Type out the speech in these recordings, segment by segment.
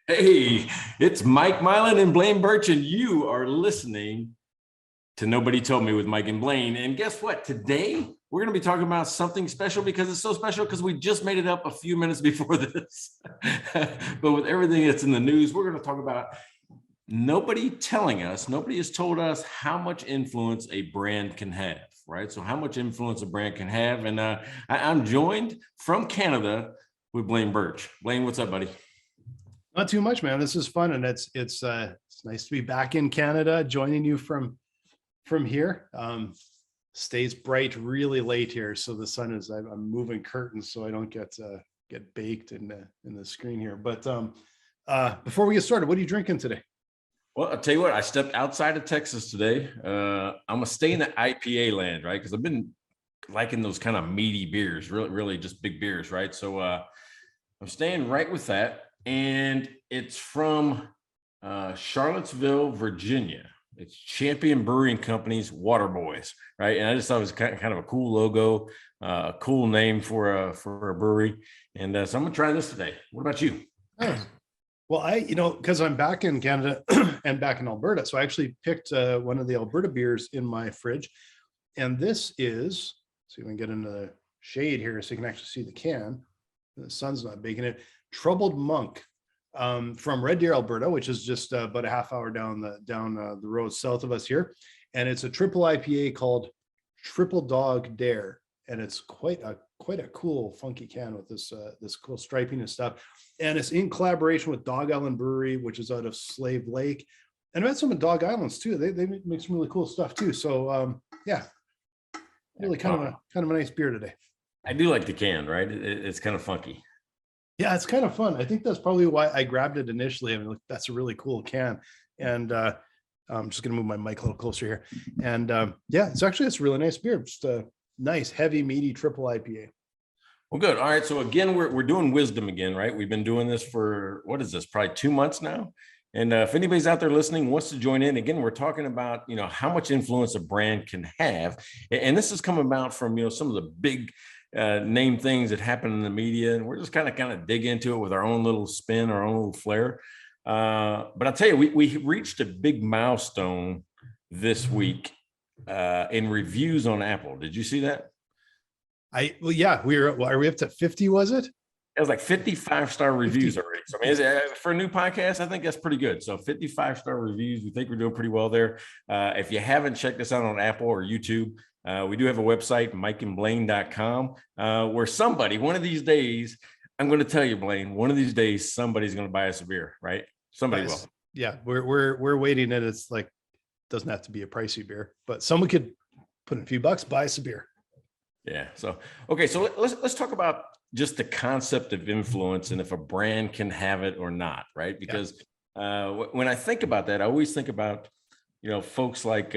Hey, it's Mike Mylan and Blaine Birch, and you are listening to Nobody Told Me with Mike and Blaine. And guess what? Today, we're going to be talking about something special because it's so special because we just made it up a few minutes before this. But with everything that's in the news, we're going to talk about nobody has told us how much influence a brand can have, right? So how much influence a brand can have. And I'm joined from Canada with Blaine Birch. Blaine, what's up, buddy? Not too much, man. This is fun, and it's nice to be back in Canada, joining you from here. Stays bright really late here, so the sun is. I'm moving curtains so I don't get baked in the screen here. But before we get started, what are you drinking today? Well, I'll tell you what, I stepped outside of Texas today. I'm gonna stay in the IPA land, right? Because I've been liking those kind of meaty beers, really just big beers, right? So I'm staying right with that. And it's from Charlottesville, Virginia. It's Champion Brewing Company's Waterboys, right? And I just thought it was kind of a cool logo, a cool name for a brewery. And so I'm gonna try this today. What about you? Oh. Well, because I'm back in Canada and back in Alberta, so I actually picked one of the Alberta beers in my fridge, and this is. See if we can get into the shade here so you can actually see the can. The sun's not baking it. Troubled Monk from Red Deer, Alberta, which is just about a half hour down the road south of us here, and it's a triple IPA called Triple Dog Dare, and it's quite a cool, funky can with this cool striping and stuff, and it's in collaboration with Dog Island Brewery, which is out of Slave Lake, and I've had some of Dog Islands too. They make some really cool stuff too. So yeah, really kind of a nice beer today. I do like the can, right? It's kind of funky. Yeah, it's kind of fun. I think that's probably why I grabbed it initially. I mean, look, that's a really cool can. And I'm just going to move my mic a little closer here. And yeah, it's a really nice beer. Just a nice, heavy, meaty triple IPA. Well, good. All right. So again, we're doing wisdom again, right? We've been doing this for, what is this, probably 2 months now. And if anybody's out there listening wants to join in, again, we're talking about, how much influence a brand can have. And this is coming about from, some of the big name things that happen in the media, and we're just kind of dig into it with our own little spin, our own little flair. But I'll tell you, we reached a big milestone this week in reviews on Apple. Did you see that? Yeah, are we up to 50? Was it? It was like 55-star reviews 50. Already. So I mean, for a new podcast, I think that's pretty good. So 55-star reviews, we think we're doing pretty well there. If you haven't checked us out on Apple or YouTube, we do have a website, mikeandblaine.com, where one of these days, I'm going to tell you, Blaine, one of these days, somebody's going to buy us a beer, right? Somebody will. Yeah, we're waiting, and it's like, doesn't have to be a pricey beer, but someone could put in a few bucks, buy us a beer. Yeah. So, okay. So let's talk about just the concept of influence and if a brand can have it or not, right? Because when I think about that, I always think about, folks like,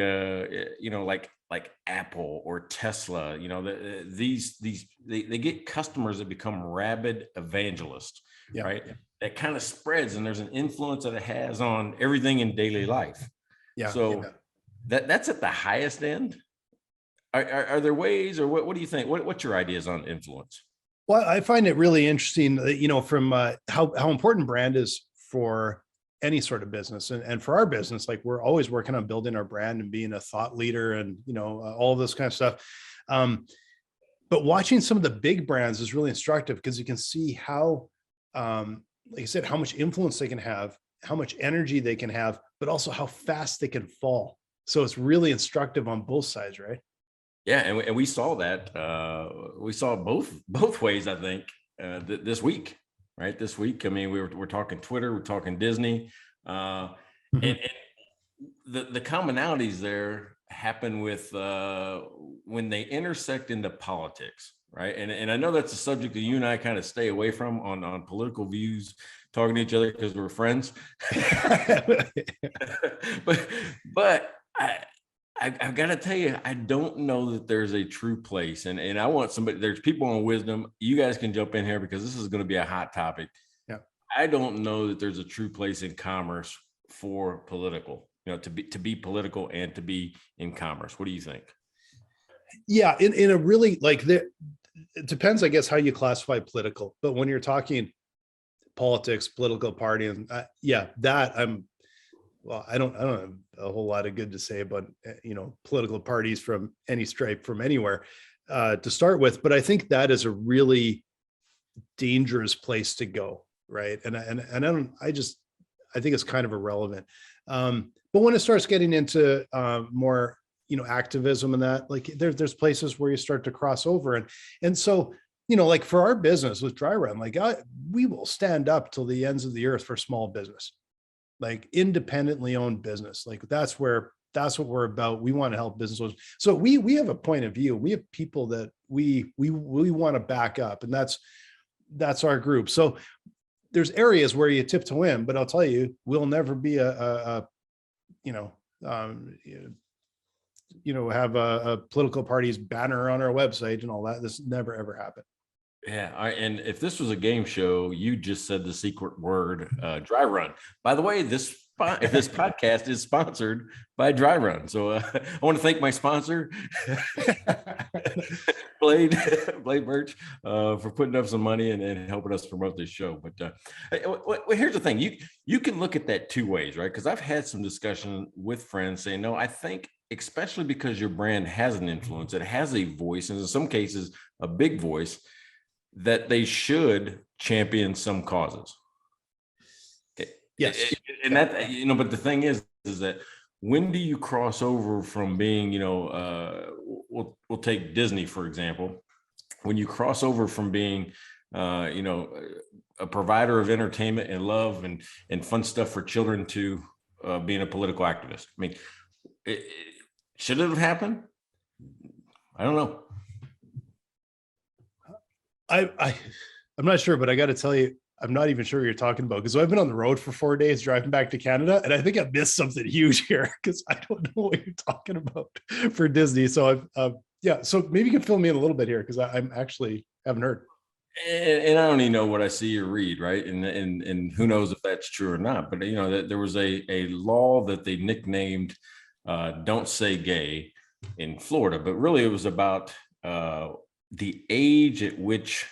like Apple or Tesla, they get customers that become rabid evangelists, right? Yeah. That kind of spreads, and there's an influence that it has on everything in daily life. Yeah. So that's at the highest end. Are there ways, or what do you think? What's your ideas on influence? Well, I find it really interesting, from how important brand is for any sort of business, and for our business, like we're always working on building our brand and being a thought leader, and all of this kind of stuff. But watching some of the big brands is really instructive, because you can see how, like I said, how much influence they can have, how much energy they can have, but also how fast they can fall. So it's really instructive on both sides, right? Yeah, and we saw that. We saw both ways, I think, this week, right? This week, I mean, we're talking Twitter, we're talking Disney, and the commonalities there happen with when they intersect into politics, right? And I know that's a subject that you and I kind of stay away from on political views, talking to each other because we're friends. but I've got to tell you, I don't know that there's a true place. And I want there's people on wisdom. You guys can jump in here because this is going to be a hot topic. Yeah. I don't know that there's a true place in commerce for political, to be political and to be in commerce. What do you think? Yeah. In a really, it depends, I guess, how you classify political. But when you're talking politics, political party, and I don't have a whole lot of good to say about, political parties from any stripe from anywhere to start with, but I think that is a really dangerous place to go, right? And I think it's kind of irrelevant. But when it starts getting into more, activism and that, like there's places where you start to cross over, and so, like for our business with Dry Run, like we will stand up till the ends of the earth for small business, like independently owned business. Like that's what we're about. We want to help business owners. So we have a point of view. We have people that we want to back up, and that's our group. So there's areas where you tiptoe in, but I'll tell you, we'll never be have a political party's banner on our website and all that. This never ever happened. Yeah, and if this was a game show, you just said the secret word, Dry Run. By the way, this podcast is sponsored by Dry Run. So I want to thank my sponsor, Blade Birch, for putting up some money and helping us promote this show. But here's the thing: you can look at that two ways, right? Because I've had some discussion with friends saying, no, I think, especially because your brand has an influence, it has a voice, and in some cases, a big voice, that they should champion some causes. Yes. And that, but the thing is that when do you cross over from being, we'll take Disney, for example, when you cross over from being, a provider of entertainment and love and fun stuff for children to being a political activist? I mean, should it have happened? I don't know. I'm not sure, but I got to tell you, I'm not even sure what you're talking about, because I've been on the road for 4 days driving back to Canada, and I think I missed something huge here because I don't know what you're talking about for Disney. So so maybe you can fill me in a little bit here, because I'm actually haven't heard. And I don't even know what I see or read, right? And who knows if that's true or not. But that there was a law that they nicknamed "Don't Say Gay" in Florida, but really it was about the age at which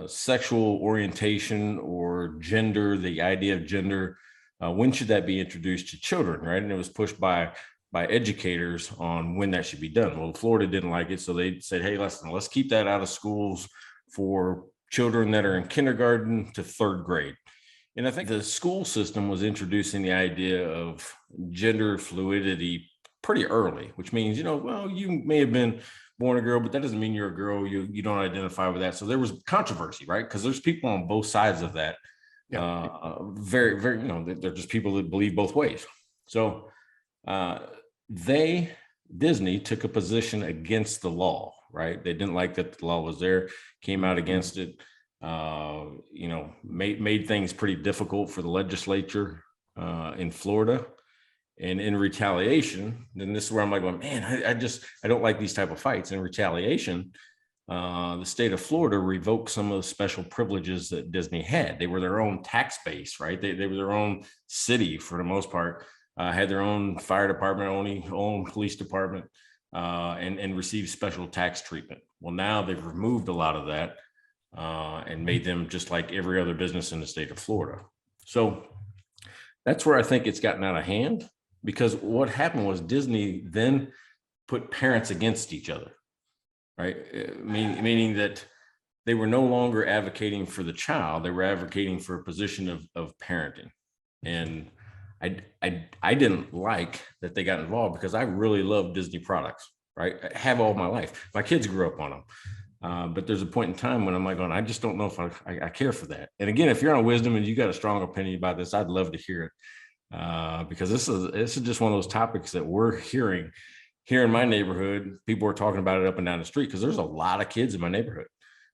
sexual orientation or gender, the idea of gender, when should that be introduced to children, right? And it was pushed by educators on when that should be done. Well, Florida didn't like it, so they said, hey, let's keep that out of schools for children that are in kindergarten to 3rd grade. And I think the school system was introducing the idea of gender fluidity pretty early, which means, you may have been born a girl, but that doesn't mean you're a girl. You don't identify with that. So there was controversy, right? Because there's people on both sides of that. Yeah. Very, very, they're just people that believe both ways. So Disney took a position against the law, right? They didn't like that the law was there, came out against it, made things pretty difficult for the legislature in Florida. And in retaliation, then this is where I'm like, man, I don't like these type of fights. In retaliation, the state of Florida revoked some of the special privileges that Disney had. They were their own tax base, right? They were their own city for the most part, had their own fire department, own police department, and received special tax treatment. Well, now they've removed a lot of that and made them just like every other business in the state of Florida. So that's where I think it's gotten out of hand. Because what happened was Disney then put parents against each other, right? Meaning that they were no longer advocating for the child; they were advocating for a position of parenting. And I didn't like that they got involved, because I really love Disney products, right? I have all my life. My kids grew up on them. But there's a point in time when I'm like, I just don't know if I care for that. And again, if you're on Wisdom and you got a strong opinion about this, I'd love to hear it. Because this is just one of those topics that we're hearing here in my neighborhood. People are talking about it up and down the street, because there's a lot of kids in my neighborhood,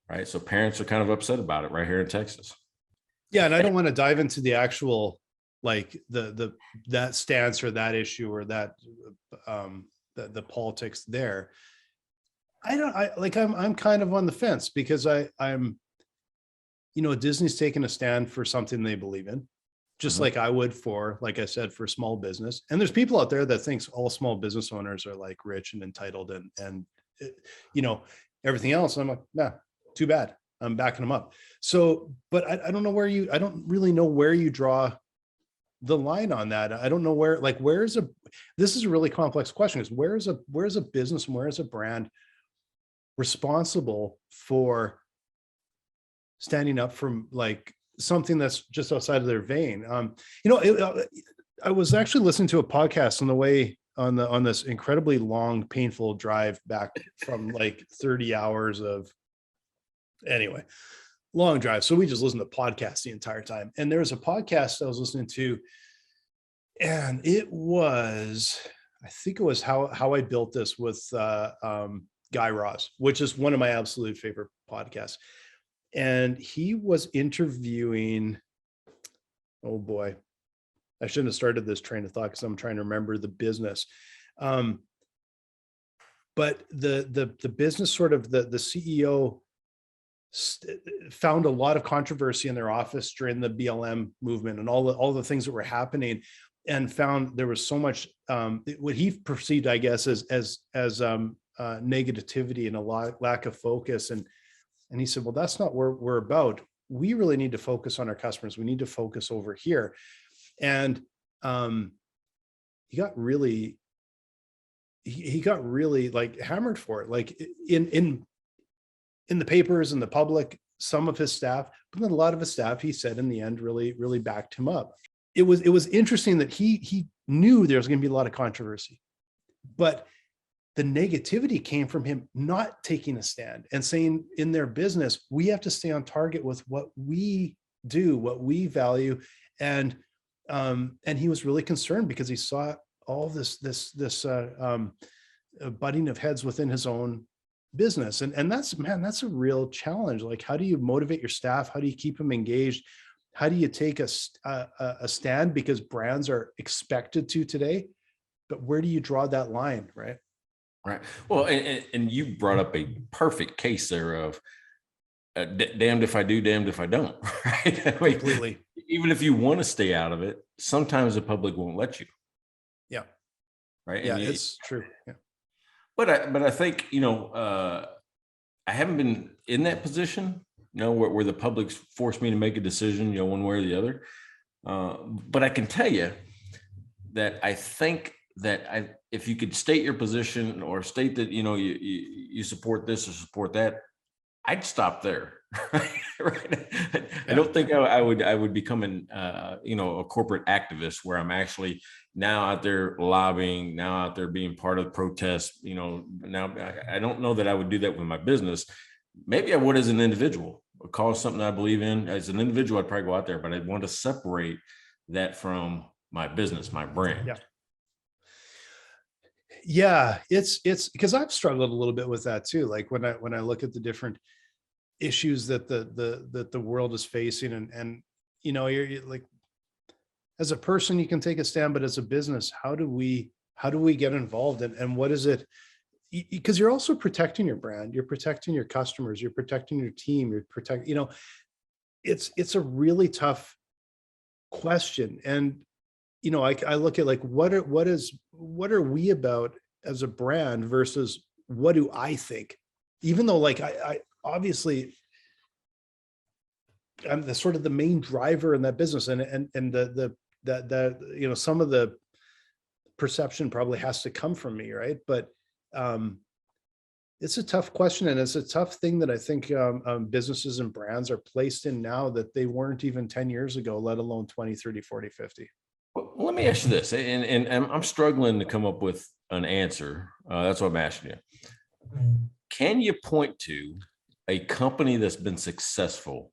right? So parents are kind of upset about it right here in Texas. Yeah, and I don't want to dive into the actual, like that stance or that issue or that the politics there. I'm kind of on the fence, because I'm Disney's taking a stand for something they believe in. Just like I would for, like I said, for small business. And there's people out there that thinks all small business owners are like rich and entitled and everything else. And I'm like, nah, too bad. backing them up. So, but I don't know where I don't really know where you draw the line on that. I don't know where, like, this is a really complex question, is where's a business and where is a brand responsible for standing up from like something that's just outside of their vein. I was actually listening to a podcast on the way on this incredibly long, painful drive back from like 30 hours of, anyway, long drive. So we just listened to podcasts the entire time. And there was a podcast I was listening to, and it was, I think it was how I built this with Guy Raz, which is one of my absolute favorite podcasts. And he was interviewing, oh boy, I shouldn't have started this train of thought because I'm trying to remember the business. But the business, sort of the CEO found a lot of controversy in their office during the BLM movement and all the things that were happening, and found there was so much what he perceived, I guess, as negativity and a lack of focus. And he said, well, that's not where we're about. We really need to focus on our customers. We need to focus over here. And he got really like hammered for it, like in the papers and the public, some of his staff, but then a lot of his staff, he said in the end, really backed him up. It was interesting that he knew there was going to be a lot of controversy, but the negativity came from him not taking a stand and saying, in their business, we have to stay on target with what we do, what we value. And he was really concerned because he saw all this butting of heads within his own business. And that's a real challenge. Like, how do you motivate your staff? How do you keep them engaged? How do you take a stand? Because brands are expected to today, but where do you draw that line, right? Right. Well, and you brought up a perfect case there of damned if I do, damned if I don't. Right. I mean, completely. Even if you want to stay out of it, sometimes the public won't let you. Yeah. Right. Yeah, it's true. Yeah. But I think, I haven't been in that position, where the public's forced me to make a decision, one way or the other. But I can tell you that I think that if you could state your position or state that, you support this or support that, I'd stop there. Right. I don't think I would become a corporate activist where I'm actually now out there lobbying, now out there being part of the protests. Now I don't know that I would do that with my business. Maybe I would as an individual, or cause something I believe in. As an individual, I'd probably go out there, but I'd want to separate that from my business, my brand. Yeah. Yeah, it's because I've struggled a little bit with that too. Like when I look at the different issues that the world is facing, and you're like, as a person you can take a stand, but as a business, how do we get involved, and what is it? Because you're also protecting your brand, you're protecting your customers, you're protecting your team, you're protecting, it's a really tough question. And I look at like, what are we about as a brand versus what do I think? Even though like I obviously I'm the sort of the main driver in that business, and some of the perception probably has to come from me, right? But it's a tough question, and it's a tough thing that I think businesses and brands are placed in now that they weren't even 10 years ago, let alone 20, 30, 40, 50. Well, let me ask you this, and I'm struggling to come up with an answer. That's what I'm asking you. Can you point to a company that's been successful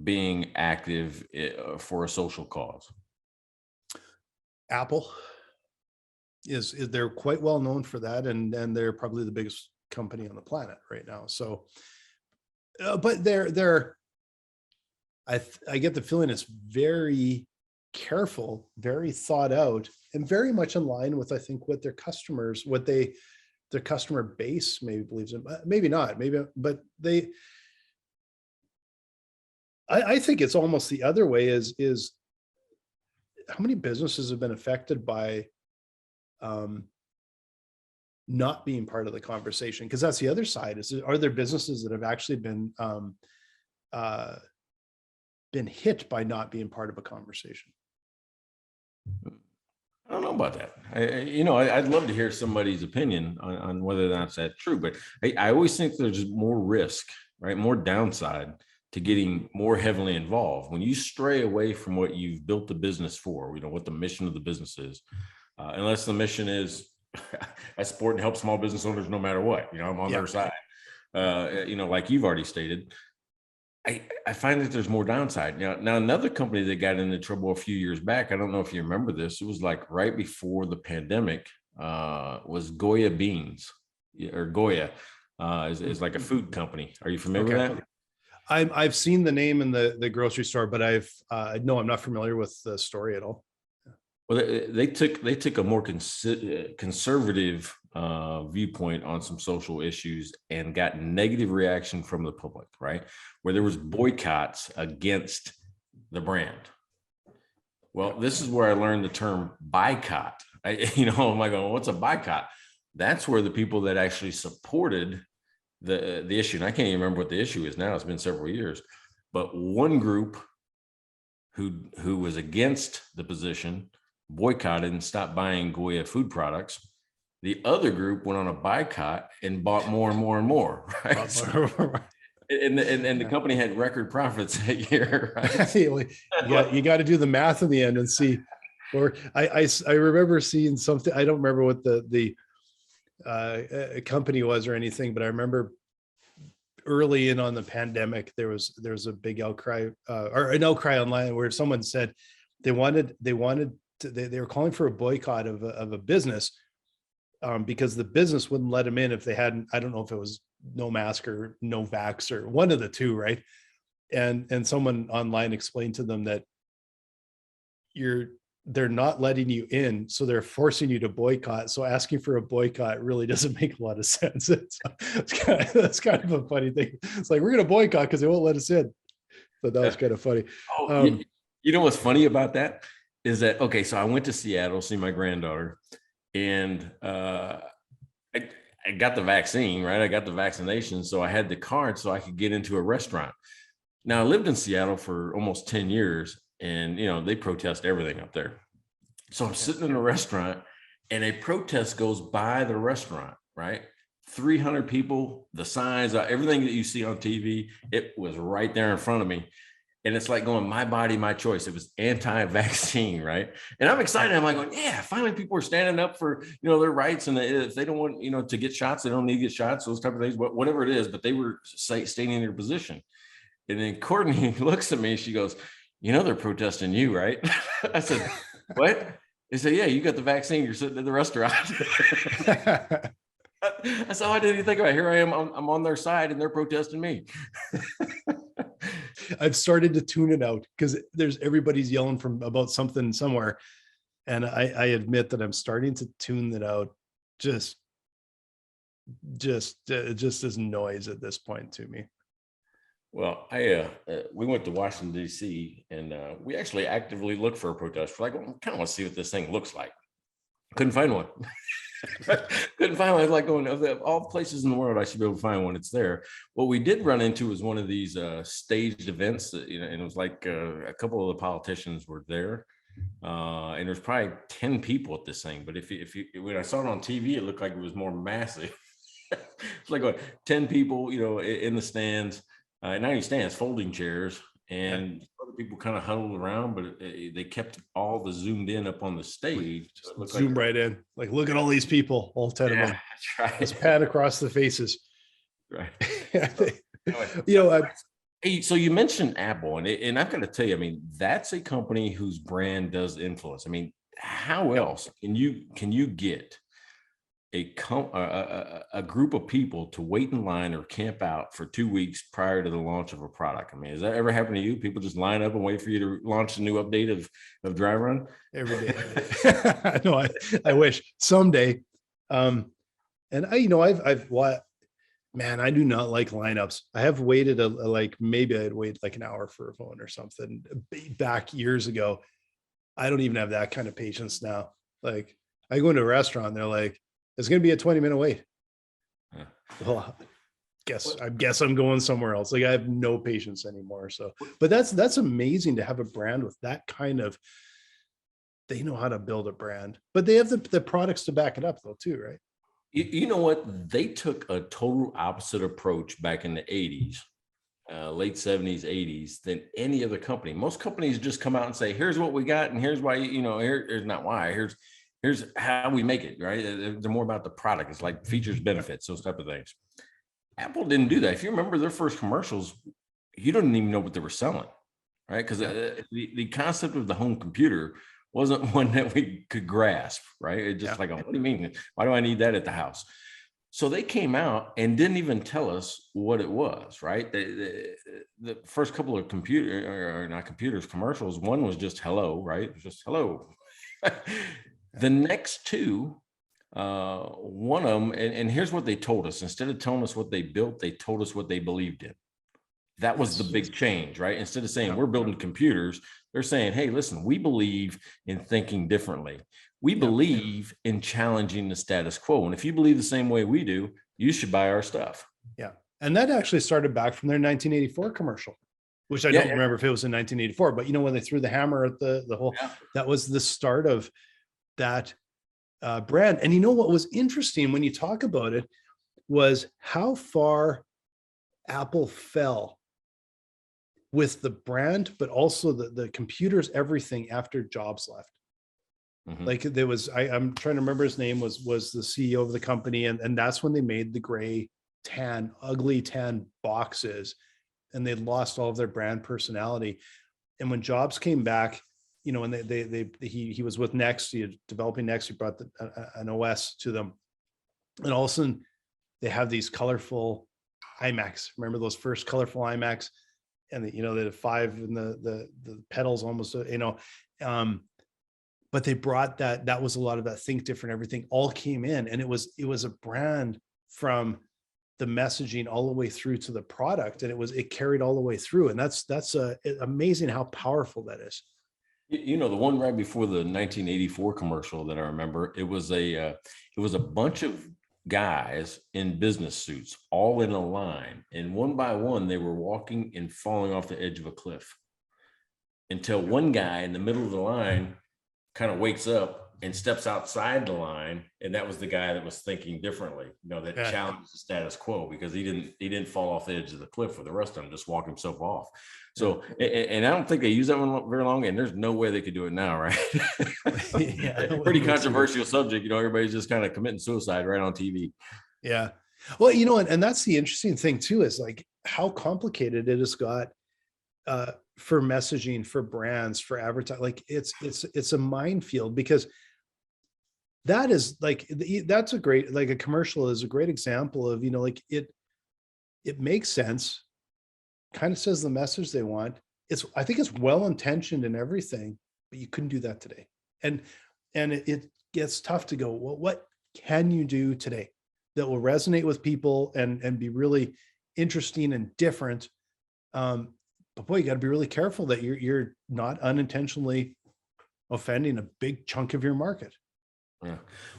being active for a social cause? Apple is they're quite well known for that, and they're probably the biggest company on the planet right now. So, but they're I get the feeling it's very careful, very thought out, and very much in line with, I think, what their customers, their customer base maybe believes in, maybe not, but I think it's almost the other way, is how many businesses have been affected by not being part of the conversation? Because that's the other side, are there businesses that have actually been been hit by not being part of a conversation. I don't know about that. I'd love to hear somebody's opinion on whether or not that's true, but I always think there's more risk, right? More downside to getting more heavily involved. When you stray away from what you've built the business for, what the mission of the business is, unless the mission is I support and help small business owners no matter what, I'm on their side. Like you've already stated, I find that there's more downside. Now another company that got into trouble a few years back, I don't know if you remember this, it was like right before the pandemic, was Goya Beans, or Goya, is like a food company. Are you familiar with that? I've seen the name in the grocery store, but no, I'm not familiar with the story at all. Well, they took a more conservative viewpoint on some social issues and got negative reaction from the public, right? Where there was boycotts against the brand. Well, this is where I learned the term boycott. I'm like, going, what's a boycott? That's where the people that actually supported the issue, and I can't even remember what the issue is now. It's been several years, but one group who was against the position boycotted and stopped buying Goya food products. The other group went on a boycott and bought more and more and more, right? And the company had record profits that year, right? you got to do the math in the end and see. Or I remember seeing something. I don't remember what the company was or anything, but I remember early in on the pandemic, there was a big outcry or an outcry online where someone said they were calling for a boycott of a business because the business wouldn't let them in if they hadn't, I don't know if it was no mask or no vax or one of the two, right? And someone online explained to them that they're not letting you in, so they're forcing you to boycott. So asking for a boycott really doesn't make a lot of sense. That's kind of a funny thing. It's like, we're going to boycott because they won't let us in. But that was kind of funny. You know what's funny about that is that, okay, so I went to Seattle to see my granddaughter, and I got the vaccine, right? I got the vaccination, so I had the card so I could get into a restaurant. Now, I lived in Seattle for almost 10 years, and they protest everything up there. So I'm sitting in a restaurant, and a protest goes by the restaurant, right? 300 people, the signs, everything that you see on TV, it was right there in front of me. And it's like going, my body, my choice. It was anti-vaccine, right? And I'm excited. I'm like, going, yeah, finally people are standing up for, their rights. And if they don't want, to get shots, they don't need to get shots, those type of things, whatever it is. But they were stating their position. And then Courtney looks at me, she goes, they're protesting you, right? I said, what? They said, yeah, you got the vaccine. You're sitting in the restaurant. I said, I didn't even think about it. Here I am. I'm on their side and they're protesting me. I've started to tune it out because everybody's yelling about something somewhere. And I admit that I'm starting to tune that out. Just as noise at this point to me. Well, we went to Washington, D.C., and we actually actively looked for a protest. We're like, well, I kind of want to see what this thing looks like. Couldn't find one. Couldn't find one. I was like, going, of all places in the world, I should be able to find one. It's there. What we did run into was one of these staged events, and it was like a couple of the politicians were there. And there's probably 10 people at this thing. But if you when I saw it on TV, it looked like it was more massive. It's like 10 people, in the stands. Not even stands, folding chairs, and other people kind of huddled around, but they kept all the zoomed in up on the stage. So zoom right in, like, look at all these people, all 10 of them. That's right. Let's pan across the faces. Right. Hey, so you mentioned Apple, and I've got to tell you, I mean, that's a company whose brand does influence. I mean, how else can you get a group of people to wait in line or camp out for 2 weeks prior to the launch of a product? I mean, has that ever happened to you? People just line up and wait for you to launch a new update of Dry Run every day? No, I wish someday. And I've man, I do not like lineups. I have waited maybe I'd wait like an hour for a phone or something back years ago. I don't even have that kind of patience now. Like, I go into a restaurant, they're like, it's going to be a 20-minute wait. Yeah. Well, guess I'm going somewhere else. Like I have no patience anymore. So, but that's amazing to have a brand with that kind of, they know how to build a brand, but they have the products to back it up though too, right? You know what? They took a total opposite approach back in the 80s, late 70s, 80s than any other company. Most companies just come out and say, here's what we got, and here's why, here's not why, here's how we make it, right? They're more about the product. It's like features, benefits, those type of things. Apple didn't do that. If you remember their first commercials, you didn't even know what they were selling, right? Because the concept of the home computer wasn't one that we could grasp, right? It's just like, what do you mean? Why do I need that at the house? So they came out and didn't even tell us what it was, right? The first couple of commercials, one was just hello, right? It was just hello. The next two, one of them, and here's what they told us. Instead of telling us what they built, they told us what they believed in. That was the big change, right? Instead of saying we're building computers, they're saying, hey, listen, we believe in thinking differently. We believe in challenging the status quo. And if you believe the same way we do, you should buy our stuff. Yeah. And that actually started back from their 1984 commercial, which I don't remember if it was in 1984, but when they threw the hammer at the whole, that was the start of that brand. And what was interesting when you talk about it was how far Apple fell with the brand, but also the computers, everything after Jobs left. Mm-hmm. Like there was, I'm trying to remember his name was the CEO of the company. And that's when they made the gray ugly tan boxes, and they lost all of their brand personality. And when Jobs came back, when he was with Next, he was developing Next, he brought an OS to them. And all of a sudden they have these colorful iMacs. Remember those first colorful iMacs? And they had 5 and the pedals almost, but they brought that was a lot of that think different, everything all came in, and it was a brand from the messaging all the way through to the product, and it carried all the way through. And that's amazing how powerful that is. The one right before the 1984 commercial that I remember, it was a bunch of guys in business suits all in a line, and one by one they were walking and falling off the edge of a cliff, until one guy in the middle of the line kind of wakes up and steps outside the line, and that was the guy that was thinking differently, that challenged the status quo, because he didn't fall off the edge of the cliff with the rest of them, just walk himself off. So, and I don't think they use that one very long, and there's no way they could do it now, right? Pretty controversial subject, everybody's just kind of committing suicide right on TV. Yeah. Well, and that's the interesting thing too, is like how complicated it has got for messaging, for brands, for advertising. Like it's a minefield, because that is like, that's a great, like a commercial is a great example of, like it makes sense, kind of says the message they want. I think it's well-intentioned and everything, but you couldn't do that today. And it gets tough to go, well, what can you do today that will resonate with people and be really interesting and different? But boy, you got to be really careful that you're not unintentionally offending a big chunk of your market. Yeah.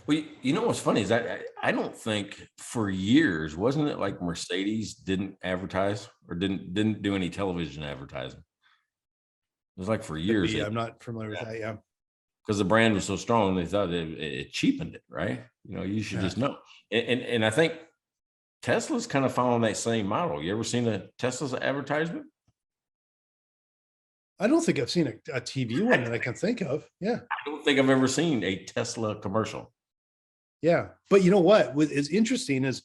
Well, what's funny is I don't think for years, wasn't it like Mercedes didn't advertise or didn't do any television advertising? It was like for years. I'm not familiar with that. Yeah. Because the brand was so strong, they thought it cheapened it, right? You should just know. And I think Tesla's kind of following that same model. You ever seen a Tesla's advertisement? I don't think I've seen a TV one that I can think of. Yeah. I don't think I've ever seen a Tesla commercial. Yeah. But you know what is interesting is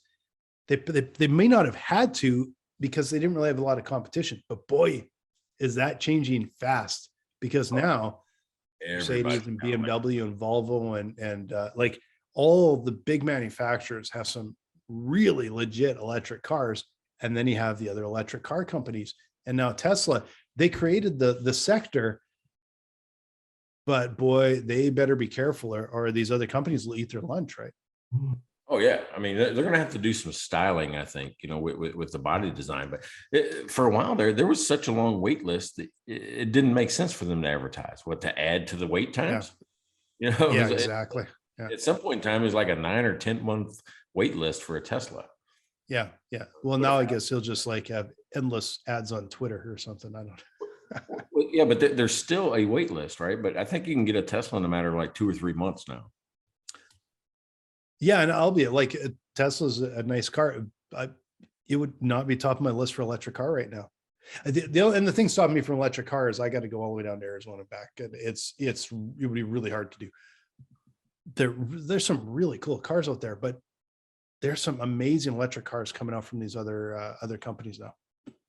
they may not have had to, because they didn't really have a lot of competition, but boy, is that changing fast, because now Mercedes and BMW and Volvo and like all the big manufacturers have some really legit electric cars. And then you have the other electric car companies, and now Tesla, they created the sector, but boy, they better be careful, or these other companies will eat their lunch, right? Oh yeah, I mean they're going to have to do some styling, I think, with the body design. But for a while there was such a long wait list that it didn't make sense for them to advertise. What, to add to the wait times? Yeah, exactly. At some point in time, it was like a 9 or 10 month wait list for a Tesla. Yeah. Yeah. Well, now I guess he'll just like have endless ads on Twitter or something. I don't know. Well, yeah, but there's still a wait list, right? But I think you can get a Tesla in a matter of like 2 or 3 months now. Yeah. And I'll be like, Tesla's a nice car. It would not be top of my list for electric car right now. And the thing stopping me from electric cars, I got to go all the way down to Arizona and back. And it would be really hard to do. There's some really cool cars out there, but there's some amazing electric cars coming out from these other companies now.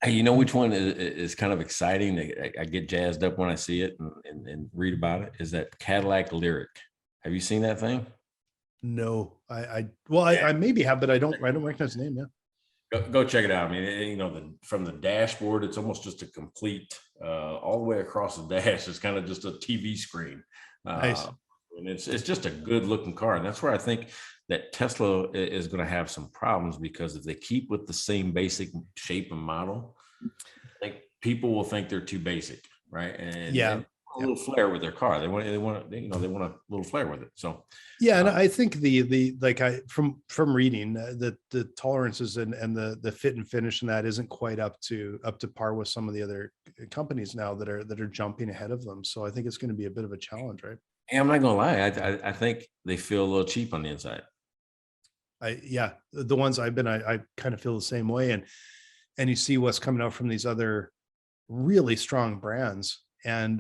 Hey, you know which one is kind of exciting? I get jazzed up when I see it and read about it. Is that Cadillac Lyric? Have you seen that thing? No, I maybe have, but I don't recognize the name. Yeah. Go check it out. I mean, you know, from the dashboard, it's almost just a complete, all the way across the dash. It's kind of just a TV screen. Nice. And it's just a good looking car. And that's where I think that Tesla is going to have some problems, because if they keep with the same basic shape and model, I think people will think they're too basic, right? And Yeah. a little flair with their car. They want a little flair with it. So Yeah, and I think the like from reading the tolerances and the fit and finish and that isn't quite up to par with some of the other companies now that are jumping ahead of them. So I think it's going to be a bit of a challenge, right? and I'm not gonna lie, I think they feel a little cheap on the inside. The ones I've been, I kind of feel the same way, and you see what's coming out from these other really strong brands, and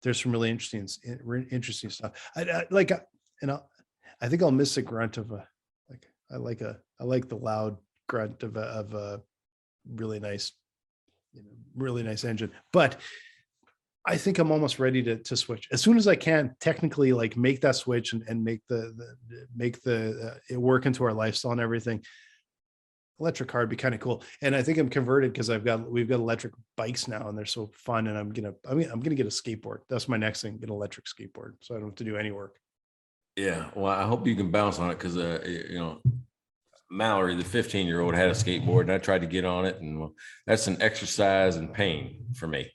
there's some really interesting stuff. I think I'll miss the grunt of I like the loud grunt of a really nice, really nice engine, but I think I'm almost ready to switch as soon as I can technically, like make that switch and make it work into our lifestyle and everything. Electric car would be kind of cool. And I think I'm converted because we've got electric bikes now and they're so fun. And I'm gonna get a skateboard. That's my next thing, get an electric skateboard. So I don't have to do any work. Yeah. Well, I hope you can bounce on it, because Mallory, the 15-year-old, had a skateboard and I tried to get on it, and that's an exercise in pain for me.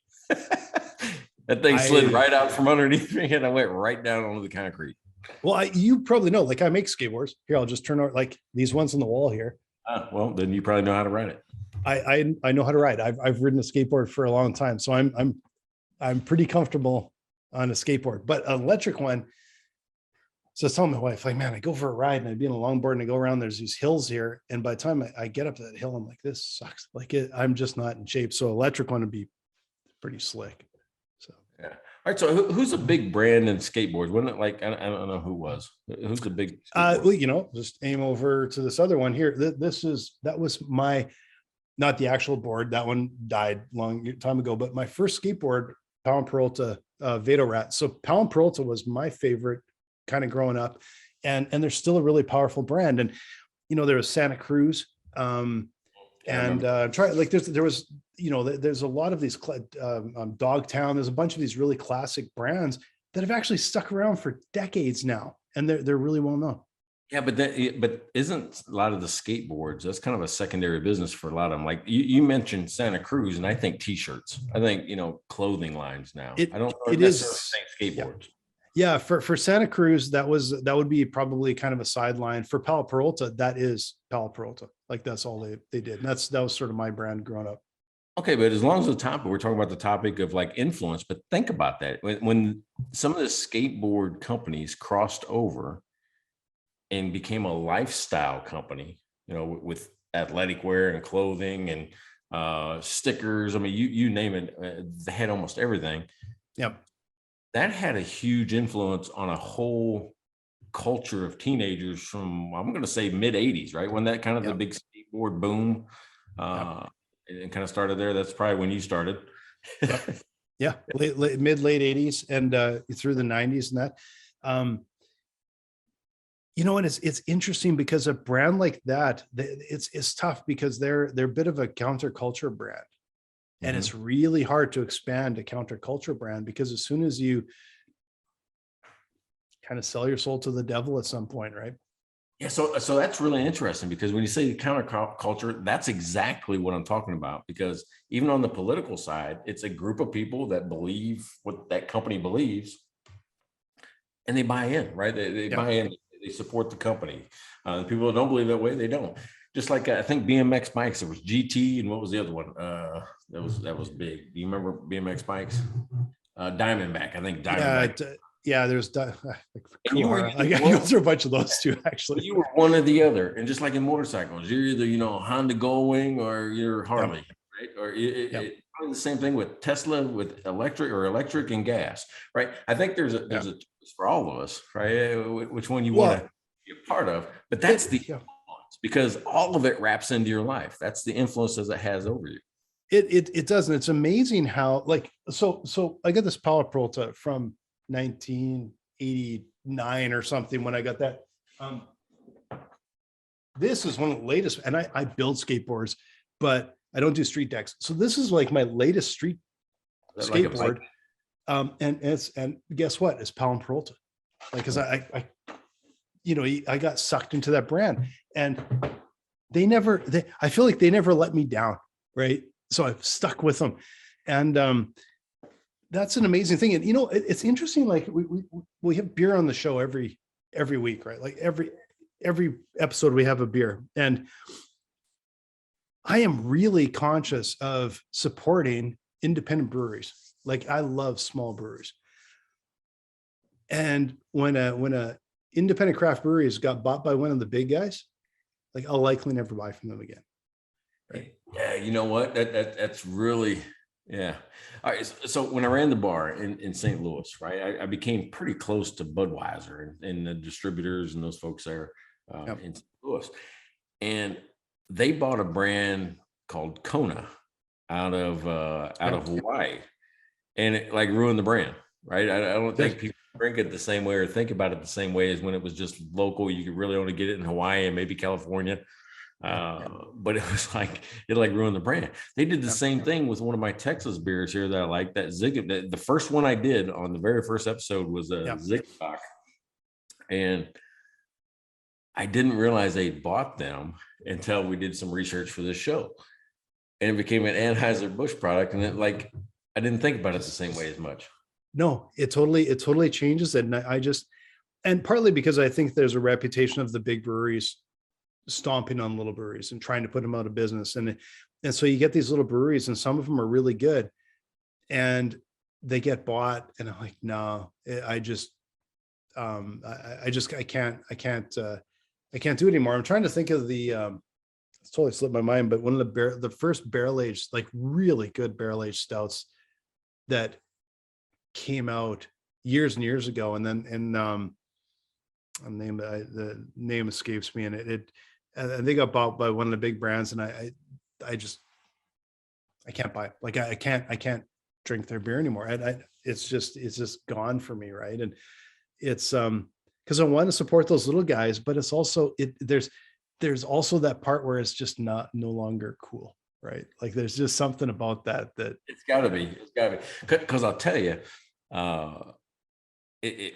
That thing slid right out from underneath me and I went right down onto the concrete. Well, you probably know, like I make skateboards. Here, I'll just turn over like these ones on the wall here. Well, then you probably know how to ride it. I know how to ride. I've ridden a skateboard for a long time, so I'm pretty comfortable on a skateboard. But an electric one. So I was telling my wife, like, man, I go for a ride and I'd be on a longboard and I go around. There's these hills here, and by the time I get up to that hill, I'm like, this sucks. Like I'm just not in shape. So electric one would be pretty slick. So yeah. All right. So who's a big brand in skateboards? Wasn't it like, I don't know who's the big well, just aim over to this other one here. That was my, not the actual board. That one died long time ago, but my first skateboard, Powell and Peralta Vado Rat. So Powell and Peralta was my favorite kind of growing up, and they're still a really powerful brand. And there was Santa Cruz, try like there was there's a lot of these Dogtown. There's a bunch of these really classic brands that have actually stuck around for decades now, and they're really well known. Yeah, but isn't a lot of the skateboards, that's kind of a secondary business for a lot of them. Like you mentioned Santa Cruz, and I think t-shirts. I think clothing lines now. I don't think skateboards. Yeah, for Santa Cruz, that would be probably kind of a sideline. For Palo Peralta, that is Palo Peralta. Like that's all they did. And that was sort of my brand growing up. Okay, but as long as we're talking about the topic of like influence, but think about that. When some of the skateboard companies crossed over and became a lifestyle company, with athletic wear and clothing and stickers. I mean, you name it, they had almost everything. Yep. That had a huge influence on a whole culture of teenagers from, I'm going to say, mid 80s, right? When that kind of the big skateboard boom and kind of started there. That's probably when you started. Yep. Yeah, mid late 80s and through the 90s and that. And it's interesting because a brand like that, it's tough because they're a bit of a counterculture brand. And it's really hard to expand a counterculture brand, because as soon as you kind of sell your soul to the devil at some point, right? Yeah. So that's really interesting, because when you say counterculture, that's exactly what I'm talking about. Because even on the political side, it's a group of people that believe what that company believes, and they buy in, right? They buy in, they support the company. The people that don't believe that way, they don't. just like I think BMX bikes, there was GT and what was the other one? That was big. Do you remember BMX bikes? Diamondback, I think Yeah, Diamondback. yeah. There's And you were Kuhara. I either got to go through a bunch of those too, actually. you were one or the other. And just like in motorcycles, you're either, Honda Goldwing or you're Harley, right? Or probably the same thing with Tesla with electric and gas, right? I think there's a choice for all of us, right? Which one you want to be a part of, but that's the influence, because all of it wraps into your life. That's the influence that it has over you. It doesn't. It's amazing how, like, so I got this Power Prota from 1989 or something when I got that. This is one of the latest, and I build skateboards, but I don't do street decks. So this is like my latest street skateboard. And guess what? It's Power Prota. Like, cause I got sucked into that brand, and I feel like they never let me down. Right. So I've stuck with them. And that's an amazing thing. And, it's interesting. Like we have beer on the show every week, right? Like every episode we have a beer. And I am really conscious of supporting independent breweries. Like I love small breweries. And when a independent craft brewery has got bought by one of the big guys, like I'll likely never buy from them again. Right. Yeah, you know what? That's really, yeah. All right. So when I ran the bar in St. Louis, right, I became pretty close to Budweiser and the distributors and those folks there in St. Louis. And they bought a brand called Kona out of Hawaii, and it like ruined the brand, right? I don't think people drink it the same way or think about it the same way as when it was just local. You could really only get it in Hawaii and maybe California. But it was like it ruined the brand. They did the same thing with one of my Texas beers here that I like, that Zig. The first one I did on the very first episode was a Zigzag, and I didn't realize they bought them until we did some research for this show, and it became an Anheuser-Busch product, and I didn't think about it the same way as much. No, it totally changes it, and partly because I think there's a reputation of the big breweries stomping on little breweries and trying to put them out of business. And so you get these little breweries, and some of them are really good, and they get bought, and I'm like, no, I can't do it anymore. I'm trying to think of it's totally slipped my mind, but one of the first barrel aged, like really good barrel aged stouts that came out years and years ago. And then, the name escapes me, and and they got bought by one of the big brands, and I can't buy it. Like I can't drink their beer anymore. It's just gone for me. Right. And it's, cause I want to support those little guys, but it's also, there's also that part where it's just no longer cool. Right. Like there's just something about that it's gotta be, cause I'll tell you,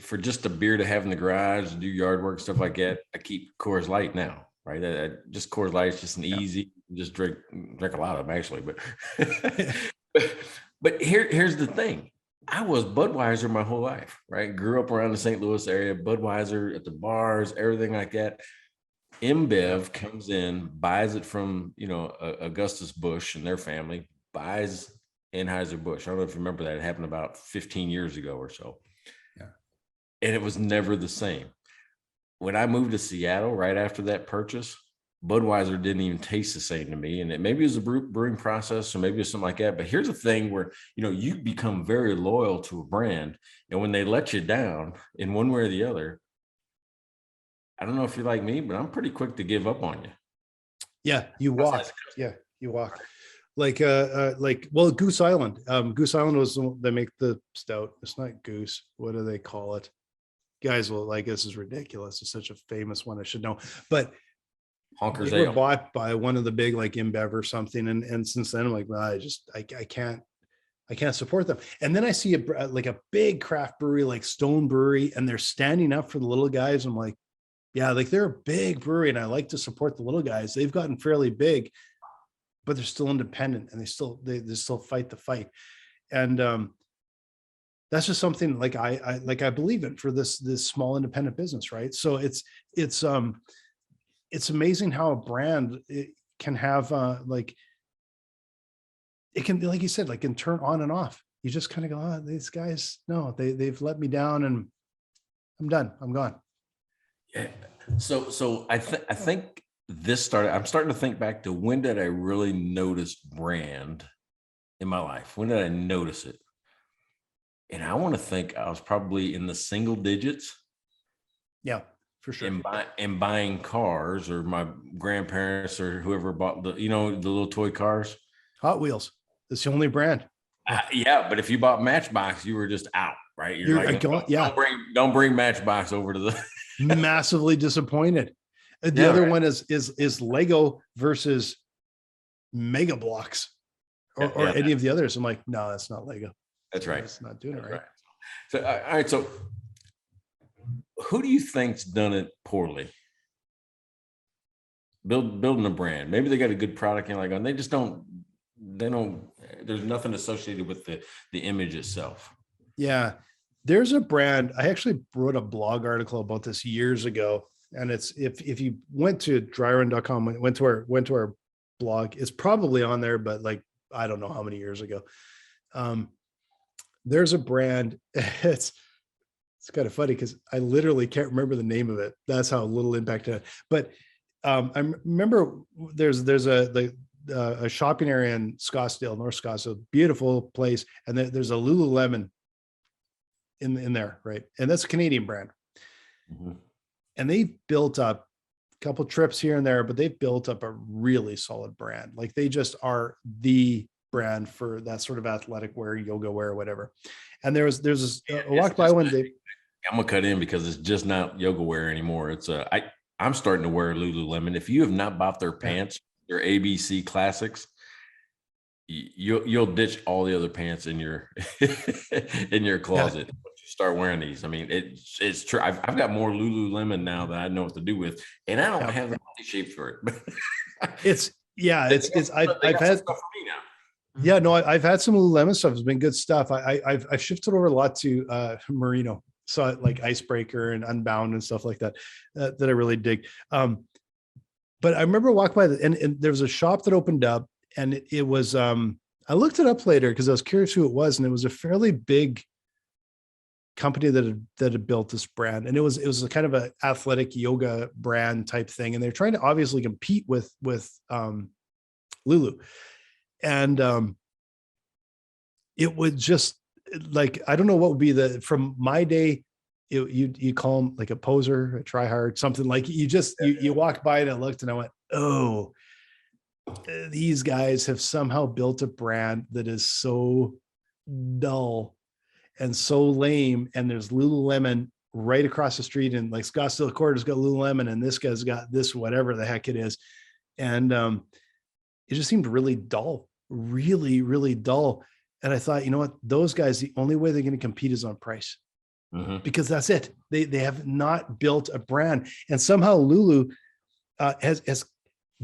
for just a beer to have in the garage, do yard work, stuff like that, I keep Coors Light now. Right. Just Coors Light is just an easy, just drink a lot of them actually, but here's the thing. I was Budweiser my whole life, right? Grew up around the St. Louis area, Budweiser at the bars, everything like that. InBev comes in, buys it from, Augustus Busch and their family, buys Anheuser-Busch. I don't know if you remember that. It happened about 15 years ago or so. Yeah. And it was never the same. When I moved to Seattle right after that purchase, Budweiser didn't even taste the same to me. And maybe it was a brewing process, or maybe it was something like that. But here's the thing where, you become very loyal to a brand. And when they let you down in one way or the other, I don't know if you're like me, but I'm pretty quick to give up on you. Yeah, you walk. Yeah, you walk. Like Goose Island. Goose Island was they make the stout. It's not Goose. What do they call it? Guys will like, this is ridiculous. It's such a famous one. I should know. But Honkers they were bought by one of the big like InBev or something. And since then I'm like, well, I can't support them. And then I see a big craft brewery like Stone Brewery, and they're standing up for the little guys. I'm like, yeah, like they're a big brewery, and I like to support the little guys. They've gotten fairly big, but they're still independent, and they still fight the fight. And that's just something like I believe in for this small independent business, right? So it's it's amazing how a brand can have like, it can be, like you said, like can turn on and off. You just kind of go, oh, these guys, no, they've let me down and I'm done. I'm gone. Yeah. So I think this started, I'm starting to think back to when did I really notice brand in my life? When did I notice it? And I want to think I was probably in the single digits. Yeah, for sure. And buying cars, or my grandparents or whoever bought the, the little toy cars. Hot Wheels. It's the only brand. Yeah, but if you bought Matchbox, you were just out, right? You're like, don't bring Matchbox over to the massively disappointed. The other one is Lego versus Mega Blocks or any of the others. I'm like, no, that's not Lego. That's right. It's not doing it right. So, all right. So who do you think's done it poorly? Building a brand. Maybe they got a good product and like, they just don't, there's nothing associated with the image itself. Yeah. There's a brand. I actually wrote a blog article about this years ago. And it's, if you went to dryrun.com, went to our blog, it's probably on there, but like, I don't know how many years ago. There's a brand. It's kind of funny because I literally can't remember the name of it. That's how little impact it had. But I remember there's a shopping area in Scottsdale, North Scottsdale, beautiful place, and there's a Lululemon in there, right? And that's a Canadian brand. Mm-hmm. And they built up a couple trips here and there, but they've built up a really solid brand. Like they just are the brand for that sort of athletic wear, yoga wear, whatever. And there's I walked by one day. I'm gonna cut in because it's just not yoga wear anymore. It's I'm starting to wear Lululemon. If you have not bought their pants, their ABC classics, you'll ditch all the other pants in your in your closet. Yeah. Start wearing these. I mean, it's true. I've got more Lululemon now that I know what to do with, and I don't have the body shape for it. I've had. Yeah, no, I've had some Lululemon stuff. It's been good stuff. I've shifted over a lot to merino, so like Icebreaker and Unbound and stuff like that that I really dig. But I remember walking by and there was a shop that opened up, and it was I looked it up later because I was curious who it was, and it was a fairly big company that had built this brand, and it was a kind of an athletic yoga brand type thing, and they're trying to obviously compete with Lulu. And it would just like, I don't know what would be from my day, you call them like a poser, a try hard, something like you walk by and I looked and I went, oh, these guys have somehow built a brand that is so dull and so lame. And there's Lululemon right across the street, and like Scottsdale Quarter's got Lululemon, and this guy's got this, whatever the heck it is. And it just seemed really dull, really, really dull. And I thought, you know what, those guys, the only way they're going to compete is on price, because that's it. They have not built a brand, and somehow Lulu has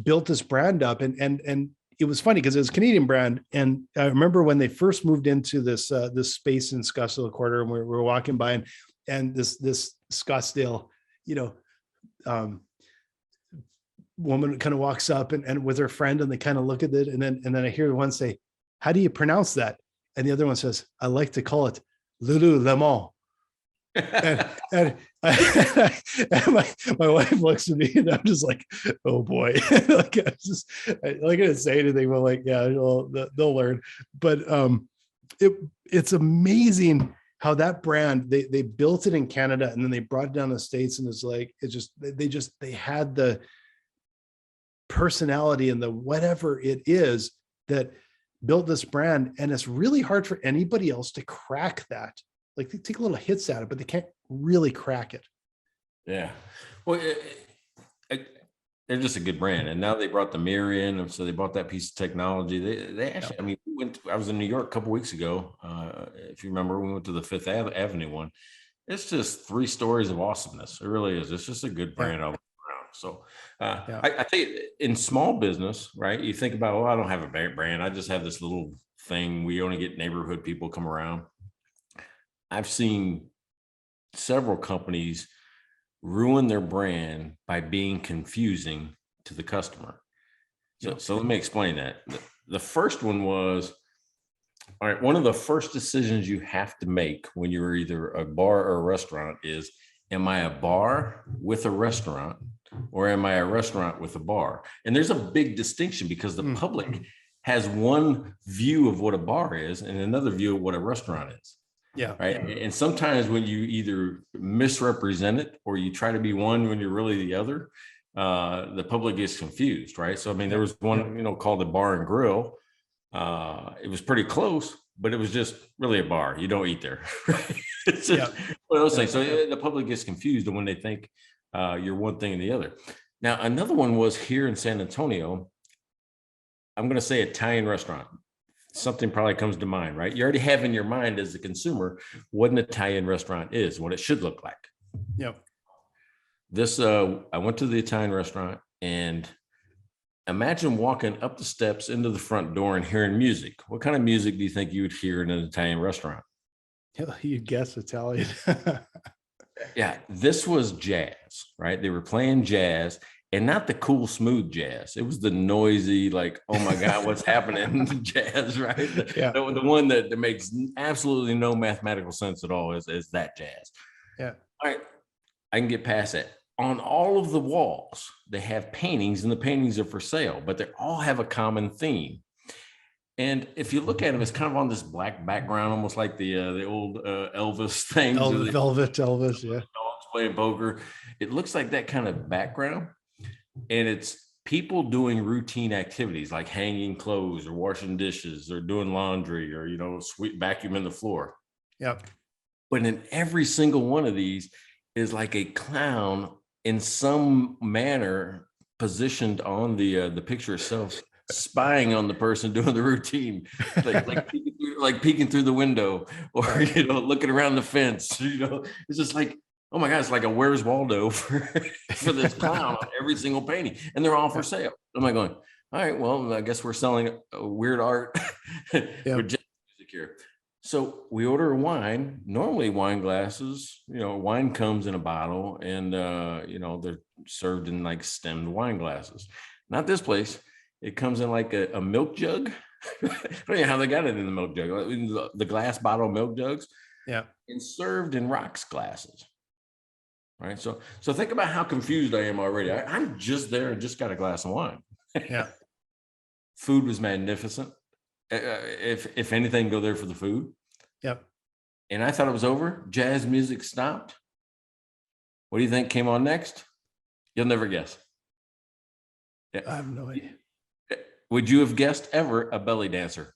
built this brand up. And it was funny because it was a Canadian brand. And I remember when they first moved into this space in Scottsdale Quarter, and we were walking by, and this Scottsdale, woman kind of walks up and with her friend, and they kind of look at it, and then I hear one say, "How do you pronounce that?" And the other one says, "I like to call it Lululemon." and my wife looks at me, and I'm just like, oh boy. Like I didn't say anything, but like, yeah, they'll learn. But it's amazing how that brand, they built it in Canada, and then they brought it down to the States, and it's like, they had the personality and the whatever it is that built this brand. And it's really hard for anybody else to crack that. Like they take little hits at it, but they can't really crack it. Yeah. Well, they're just a good brand. And now they brought the mirror in. And so they bought that piece of technology. They actually, I mean, I was in New York a couple of weeks ago. If you remember, we went to the Fifth Avenue one. It's just 3 stories of awesomeness. It really is. It's just a good brand all around. So I think in small business, right, you think about, well, I don't have a brand. I just have this little thing. We only get neighborhood people come around. I've seen several companies ruin their brand by being confusing to the customer. So let me explain that. The first one was, all right, one of the first decisions you have to make when you're either a bar or a restaurant is, am I a bar with a restaurant, or am I a restaurant with a bar? And there's a big distinction, because the public has one view of what a bar is and another view of what a restaurant is. Yeah. Right. And sometimes when you either misrepresent it or you try to be one when you're really the other, the public gets confused. Right. So, I mean, there was one, called the Bar and Grill. It was pretty close, but it was just really a bar. You don't eat there. It's just one of those things. So the public gets confused when they think you're one thing and the other. Now, another one was here in San Antonio. I'm going to say Italian restaurant. Something probably comes to mind, right? You already have in your mind as a consumer what an Italian restaurant is, what it should look like. Yep. I went to the Italian restaurant, and imagine walking up the steps into the front door and hearing music. What kind of music do you think you would hear in an Italian restaurant? You guess Italian. Yeah, this was jazz, right? They were playing jazz, and not the cool, smooth jazz. It was the noisy, like, oh my God, what's happening? Jazz, right? The one that makes absolutely no mathematical sense at all is that jazz. Yeah. All right, I can get past that. On all of the walls, they have paintings, and the paintings are for sale, but they all have a common theme. And if you look at them, it's kind of on this black background, almost like the old Elvis things. Velvet Elvis, yeah. Dogs playing poker. It looks like that kind of background. And it's people doing routine activities like hanging clothes or washing dishes or doing laundry or, sweep vacuuming the floor. Yep. But in every single one of these is like a clown in some manner positioned on the picture itself, spying on the person doing the routine, like peeking through the window, or looking around the fence. It's just like, oh my God, it's like a Where's Waldo for this clown on every single painting, and they're all for sale. I'm like going, all right, well, I guess we're selling weird art with jazz music here. So we order a wine. Normally wine glasses, wine comes in a bottle, and they're served in like stemmed wine glasses. Not this place. It comes in like a milk jug. I don't know how they got it in the milk jug, the glass bottle milk jugs. Yeah. And served in rocks glasses. Right. So think about how confused I am already. I'm just there and just got a glass of wine. Yeah. Food was magnificent. If anything, go there for the food. Yep. And I thought it was over. Jazz music stopped. What do you think came on next? You'll never guess. Yeah. I have no idea. Would you have guessed ever a belly dancer?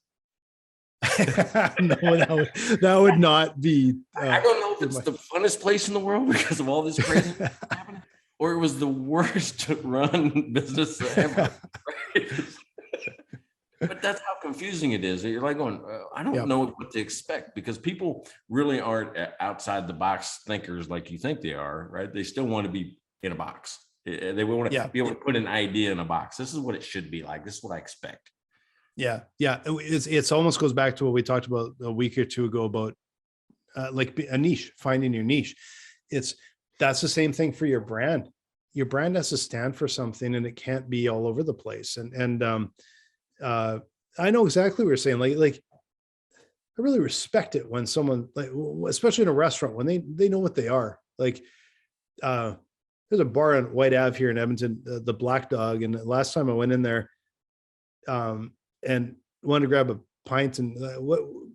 No, that would not be. I don't know if it's the funnest place in the world because of all this crazy happening, or it was the worst run business ever. Right? But that's how confusing it is. You're like going, I don't know what to expect, because people really aren't outside the box thinkers like you think they are, right? They still want to be in a box. They want to be able to put an idea in a box. This is what it should be like. This is what I expect. Yeah. It's almost goes back to what we talked about a week or two ago about like a niche, finding your niche. That's the same thing for your brand. Your brand has to stand for something, and it can't be all over the place. And I know exactly what you're saying. Like I really respect it when someone, like, especially in a restaurant, when they know what they are. Like there's a bar on White Ave here in Edmonton, the Black Dog, and the last time I went in there, and wanted to grab a pint, and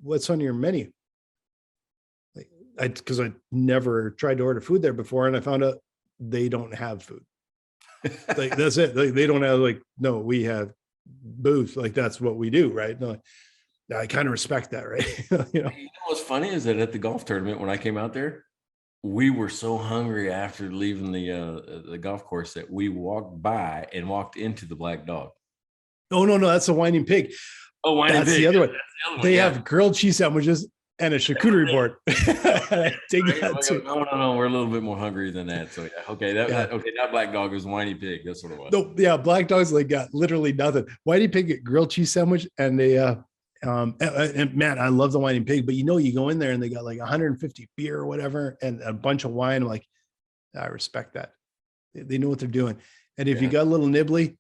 what's on your menu? Like, because I never tried to order food there before, and I found out they don't have food. Like that's it. Like, they don't have, like, no, we have booze. Like that's what we do, right? No, I kind of respect that, right? What's funny is that at the golf tournament, when I came out there, we were so hungry after leaving the golf course that we walked by and walked into the Black Dog. Oh no, that's a Whining Pig. Oh, Whining Pig. That's the other one. They have grilled cheese sandwiches and a charcuterie board. No, we're a little bit more hungry than that. So okay, okay, that Black Dog was Whining Pig. That's what it was. No, yeah, Black Dog's like got literally nothing. Whining Pig get grilled cheese sandwich, and they and man, I love the Whining Pig, but you go in there and they got like 150 beer or whatever and a bunch of wine. I'm like, I respect that. They know what they're doing. And if you Yeah. got a little nibbly,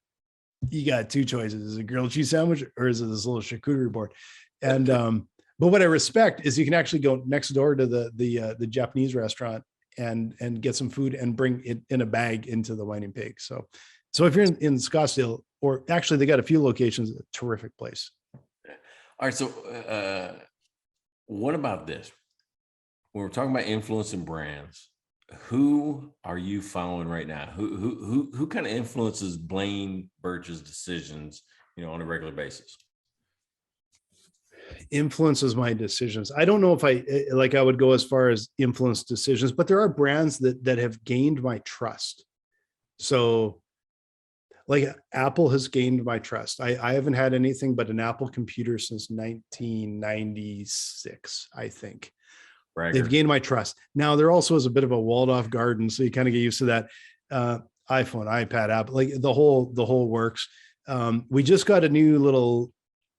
you got two choices. Is it a grilled cheese sandwich or is it this little charcuterie board? And but what I respect is you can actually go next door to the Japanese restaurant and get some food and bring it in a bag into the Whining Pig. So if you're in Scottsdale, or actually they got a few locations, a terrific place. All right. So what about this? When we're talking about influencing brands, who are you following right now? Who kind of influences Blaine Birch's decisions, on a regular basis? Influences my decisions. I don't know if I would go as far as influence decisions, but there are brands that have gained my trust. So like Apple has gained my trust. I haven't had anything but an Apple computer since 1996, I think. Bragger. They've gained my trust. Now there also is a bit of a walled off garden, so you kind of get used to that. iPhone, iPad, Apple, like the whole works. We just got a new little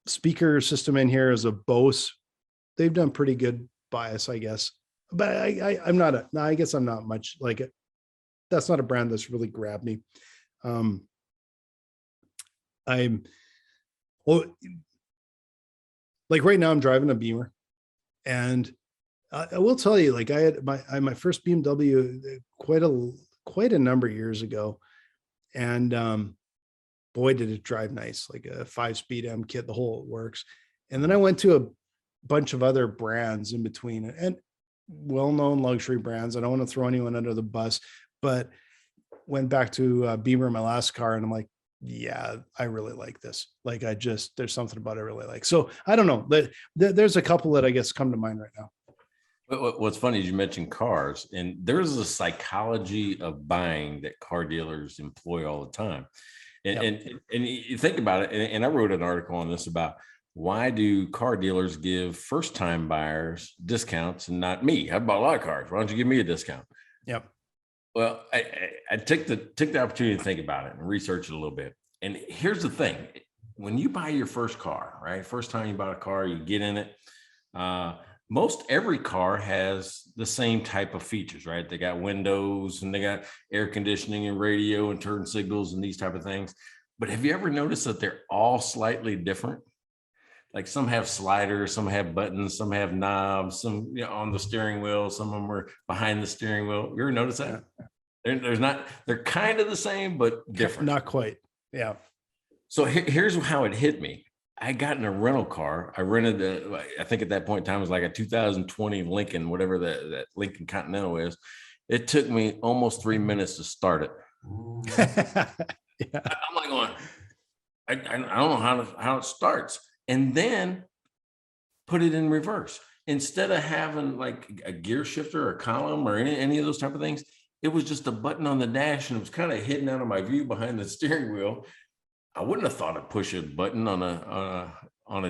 speaker system in here as a Bose. They've done pretty good by us, I guess. But I'm not I guess I'm not much like it. That's not a brand that's really grabbed me. I'm like right now I'm driving a Beamer, and I will tell you, like I had my first BMW quite a number of years ago, and boy, did it drive nice, like a 5-speed M kit, the whole works. And then I went to a bunch of other brands in between, and well-known luxury brands. I don't want to throw anyone under the bus, but went back to Beamer, my last car, and I'm like, yeah, I really like this. Like there's something about it I really like. So I don't know, there's a couple that I guess come to mind right now. What's funny is you mentioned cars, and there's a psychology of buying that car dealers employ all the time. And you think about it, and I wrote an article on this about why do car dealers give first-time buyers discounts and not me? I bought a lot of cars. Why don't you give me a discount? Yep. Well, I took the opportunity to think about it and research it a little bit. And here's the thing: when you buy your first car, right? First time you buy a car, you get in it. Most every car has the same type of features, right? They got windows and they got air conditioning and radio and turn signals and these type of things. But have you ever noticed that they're all slightly different? Like some have sliders, some have buttons, some have knobs, some on the steering wheel, some of them are behind the steering wheel. You ever notice that? They're kind of the same, but different. Not quite. Yeah. So here's how it hit me. I got in a rental car. I rented I think at that point in time it was like a 2020 Lincoln, whatever that Lincoln Continental is. It took me almost 3 minutes to start it. Yeah. I'm like going, I don't know how it starts. And then put it in reverse. Instead of having like a gear shifter or a column or any of those type of things, it was just a button on the dash, and it was kind of hidden out of my view behind the steering wheel. I wouldn't have thought to push a button on a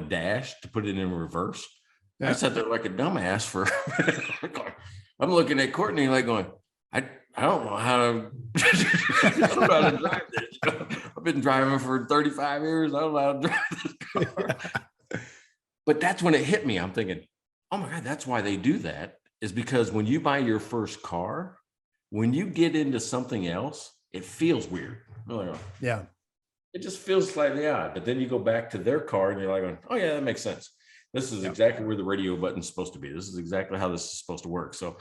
dash to put it in reverse. Yeah. I sat there like a dumbass for. I'm looking at Courtney like going, I don't know how to. I don't know how to drive this. I've been driving for 35 years. I don't know how to drive this car. But that's when it hit me. I'm thinking, oh my God, that's why they do that. Is because when you buy your first car, when you get into something else, it feels weird. Really. Yeah. It just feels slightly odd, but then you go back to their car and you're like, oh yeah, that makes sense. This is exactly where the radio button's supposed to be. This is exactly how this is supposed to work. So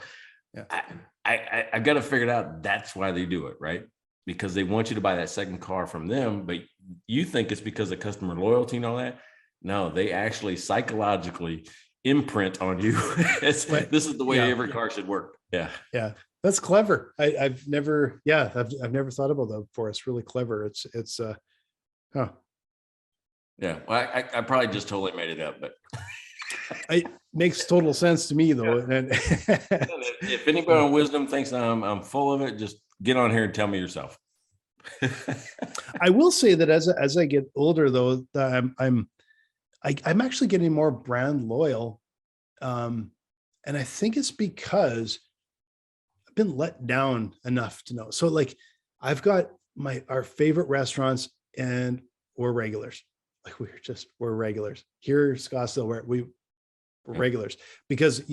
I got to figure it out. That's why they do it, right? Because they want you to buy that second car from them, but you think it's because of customer loyalty and all that. No, they actually psychologically imprint on you. This is the way every car should work. Yeah. Yeah. That's clever. I've never thought about that before. It's really clever. It's huh. Yeah, well, I probably just totally made it up, but it makes total sense to me, though. Yeah. And if anybody on Wisdom thinks I'm full of it, just get on here and tell me yourself. I will say that as I get older, though, I'm actually getting more brand loyal, and I think it's because I've been let down enough to know. So, like, I've got our favorite restaurants. And we're regulars. Like we're regulars here in Scottsdale. We're regulars because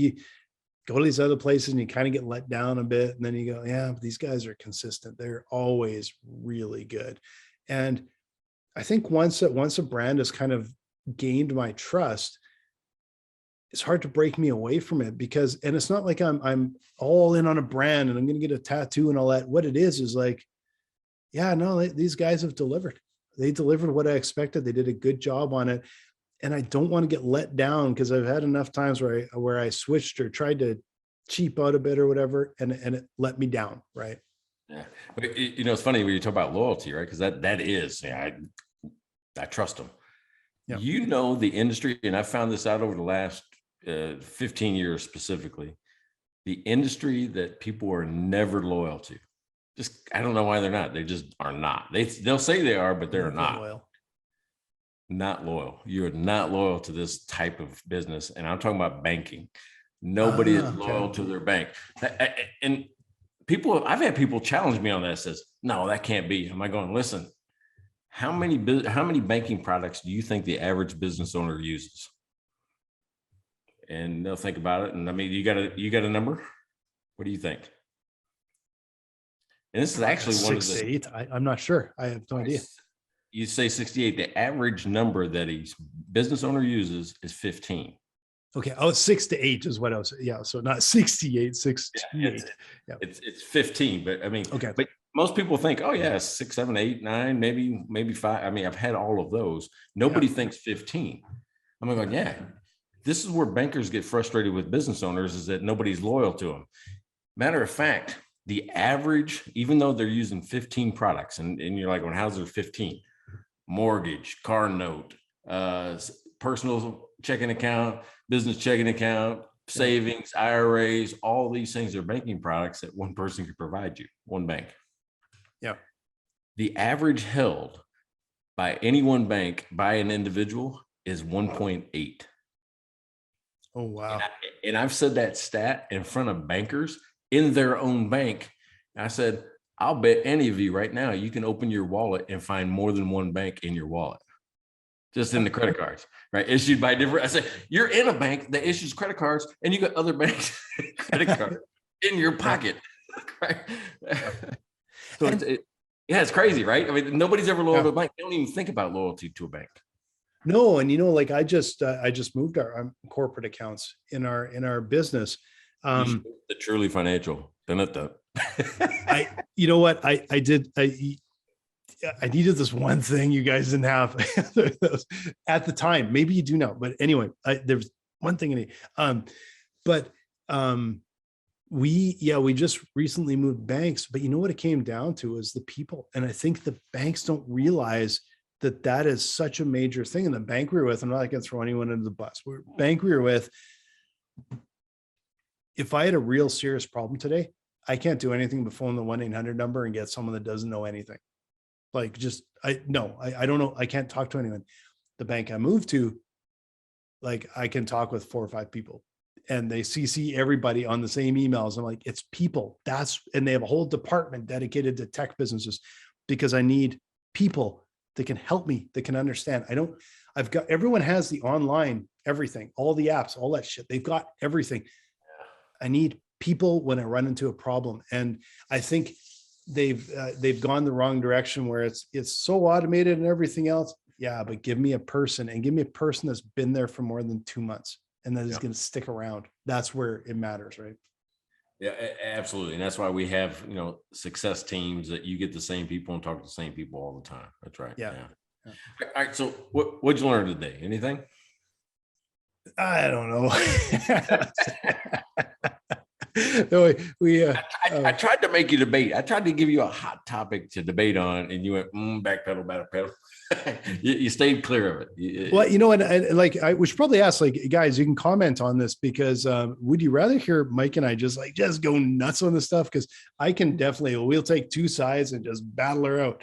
go to these other places and you kind of get let down a bit. And then you go, yeah, but these guys are consistent. They're always really good. And I think once a brand has kind of gained my trust, it's hard to break me away from it because, and it's not like I'm all in on a brand and I'm going to get a tattoo and all that. What it is like, yeah, no, these guys have delivered. They delivered what I expected. They did a good job on it. And I don't want to get let down because I've had enough times where I switched or tried to cheap out a bit or whatever, and it let me down. Right. Yeah. But it's funny when you talk about loyalty, right? Because that is, I trust them. Yeah. The industry, and I found this out over the last 15 years specifically, the industry that people are never loyal to. Just, I don't know why they're not. They just are not. They'll say they are, but they're not. Loyal. Not loyal. You're not loyal to this type of business. And I'm talking about banking. Nobody is loyal to their bank. And I've had people challenge me on that. Says, no, that can't be. Am I going, listen, how many banking products do you think the average business owner uses? And they'll think about it. And I mean, you got a number? What do you think? And this is actually one of the 6 to 8. I'm not sure. I have no idea. You say 68. The average number that a business owner uses is 15. Okay. Oh, 6 to 8 is what I was. Yeah. So not 68, 68. Yeah. It's 15, but I mean, okay. But most people think, oh yeah, 6, 7, 8, 9, maybe 5. I mean, I've had all of those. Nobody thinks 15. I'm going, yeah. This is where bankers get frustrated with business owners, is that nobody's loyal to them. Matter of fact, the average, even though they're using 15 products, and you're like, well, how's there 15? Mortgage, car note, personal checking account, business checking account, savings, IRAs, all these things are banking products that one person could provide you, one bank. Yeah. The average held by any one bank by an individual is 1.8. Oh, wow. And I've said that stat in front of bankers in their own bank. I said, I'll bet any of you right now, you can open your wallet and find more than one bank in your wallet, just in the credit cards, right? Issued by different. I said, you're in a bank that issues credit cards and you got other banks credit cards in your pocket. Right? So it's crazy, right? I mean, nobody's ever loyal to a bank. They don't even think about loyalty to a bank. No. And like I just moved our corporate accounts in our business. The truly financial. You know what? I needed this one thing you guys didn't have at the time. Maybe you do now, but anyway, there's one thing I need. We just recently moved banks, but you know what it came down to is the people. And I think the banks don't realize that is such a major thing. And the bank we were with, I'm not going to throw anyone under the bus. Bank we were with, if I had a real serious problem today, I can't do anything but phone the 1-800 number and get someone that doesn't know anything. Like I don't know. I can't talk to anyone. The bank I moved to, like I can talk with 4 or 5 people and they CC everybody on the same emails. I'm like, it's people. And they have a whole department dedicated to tech businesses because I need people that can help me, that can understand. Everyone has the online, everything, all the apps, all that shit. They've got everything. I need people when I run into a problem. And I think they've gone the wrong direction where it's so automated and everything else. Yeah. But give me a person that's been there for more than 2 months and that is going to stick around. That's where it matters. Right. Yeah, absolutely. And that's why we have, success teams that you get the same people and talk to the same people all the time. That's right. Yeah. All right. So what'd you learn today? Anything? I don't know. I tried to make you debate. I tried to give you a hot topic to debate on, and you went backpedal, backpedal. you stayed clear of it. Well, and we should probably ask, guys, you can comment on this because would you rather hear Mike and I just go nuts on this stuff? Because I can definitely, we'll take 2 sides and just battle her out.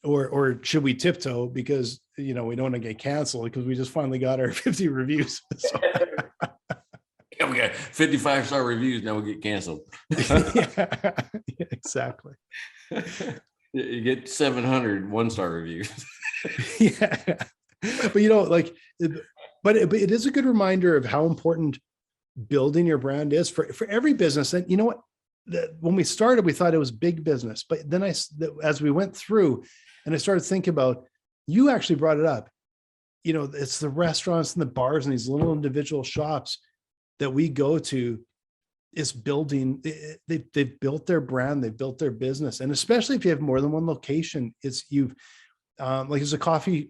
Or should we tiptoe because we don't want to get canceled because we just finally got our 50 reviews. So. Yeah, we got 55-star reviews. Now we'll get canceled. Yeah, exactly. You get 700 1-star reviews. Yeah, but but it is a good reminder of how important building your brand is for every business. And you know what? When we started, we thought it was big business, but then as we went through and I started thinking about, you actually brought it up, you know, it's the restaurants and the bars and these little individual shops that we go to is building, they've built their brand, they've built their business. And especially if you have more than one location, like there's a coffee,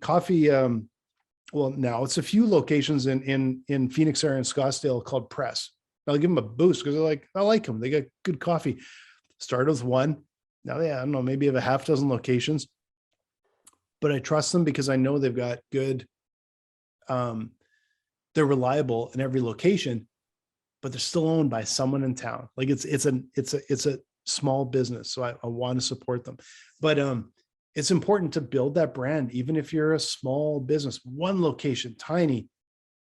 well, now it's a few locations in Phoenix area and Scottsdale called Press. I'll give them a boost because they're like, I like them. They got good coffee. Started with one. Now they, I don't know, maybe have a half dozen locations, but I trust them because I know they've got good, they're reliable in every location, but they're still owned by someone in town. Like it's a small business. So I want to support them, but, it's important to build that brand. Even if you're a small business, one location, tiny,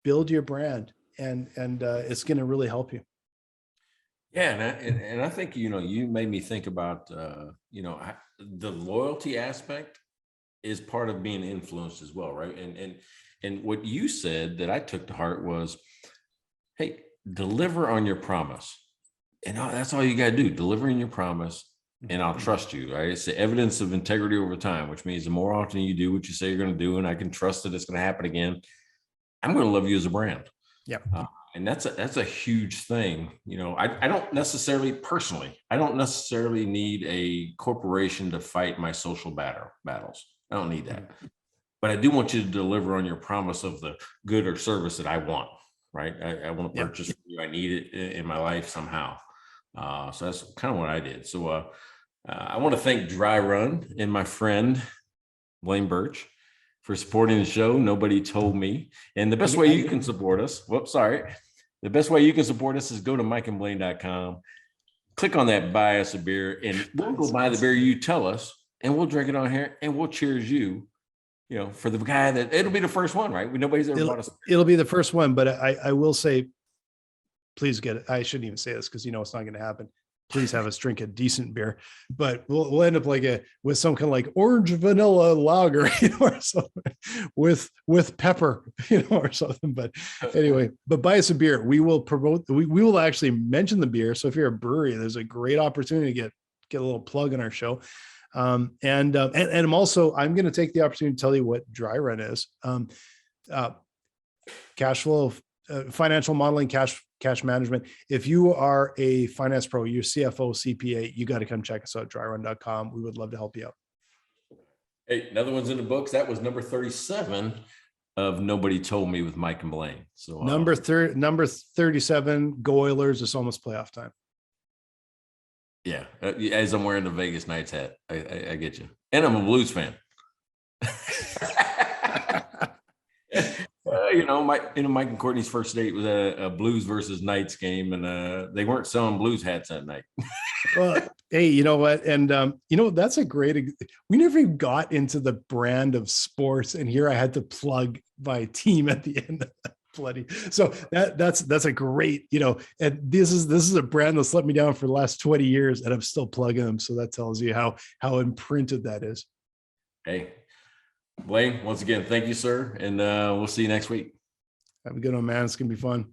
build your brand and it's going to really help you. Yeah. And I think, you know, you made me think about, you know, the loyalty aspect is part of being influenced as well. Right. And what you said that I took to heart was, hey, deliver on your promise. And that's all you got to do, deliver on your promise. And I'll trust you, right? It's the evidence of integrity over time, which means the more often you do what you say you're going to do, and I can trust that it's going to happen again, I'm going to love you as a brand. Yeah. And that's a huge thing. You know, I don't necessarily I don't necessarily need a corporation to fight my social battles. I don't need that. But I do want you to deliver on your promise of the good or service that I want, right? I want to purchase from you. I need it in my life somehow. So that's kind of what I did. So I want to thank Dry Run and my friend Blaine Birch for supporting the show. Nobody told me. And the best way you can support us, the best way you can support us is go to mikeandblaine.com, click on that buy us a beer, and we'll go buy the beer you tell us, and we'll drink it on here, and we'll cheers you, you know, for the guy that it'll be the first one, right? Nobody's ever bought us. It'll be the first one, but I will say, please get it. I shouldn't even say this because you know it's not going to happen. Please have us drink a decent beer, but we'll end up with some kind of like orange vanilla lager, you know, or something with pepper, you know, or something. But anyway, but buy us a beer. We will promote. We will actually mention the beer. So if you're a brewery, there's a great opportunity to get a little plug on our show. And I'm also going to take the opportunity to tell you what Dry Run is. Cash flow, financial modeling, cash management. If you are a finance pro, you're CFO, CPA, you got to come check us out, dryrun.com. We would love to help you out. Hey, another one's in the books. That was number 37 of Nobody Told Me with Mike and Blaine. So number 37, go Oilers. It's almost playoff time. Yeah. As I'm wearing the Vegas Knights hat, I get you. And I'm a Blues fan. You know, Mike and Courtney's first date was a Blues versus Knights game, and they weren't selling Blues hats that night. Well, hey, you know what? And you know, that's a great. We never even got into the brand of sports, and here I had to plug my team at the end of that bloody. So that's a great, you know. And this is a brand that's let me down for the last 20 years, and I'm still plugging them. So that tells you how imprinted that is. Hey. Blaine, once again, thank you, sir. And we'll see you next week. Have a good one, man. It's going to be fun.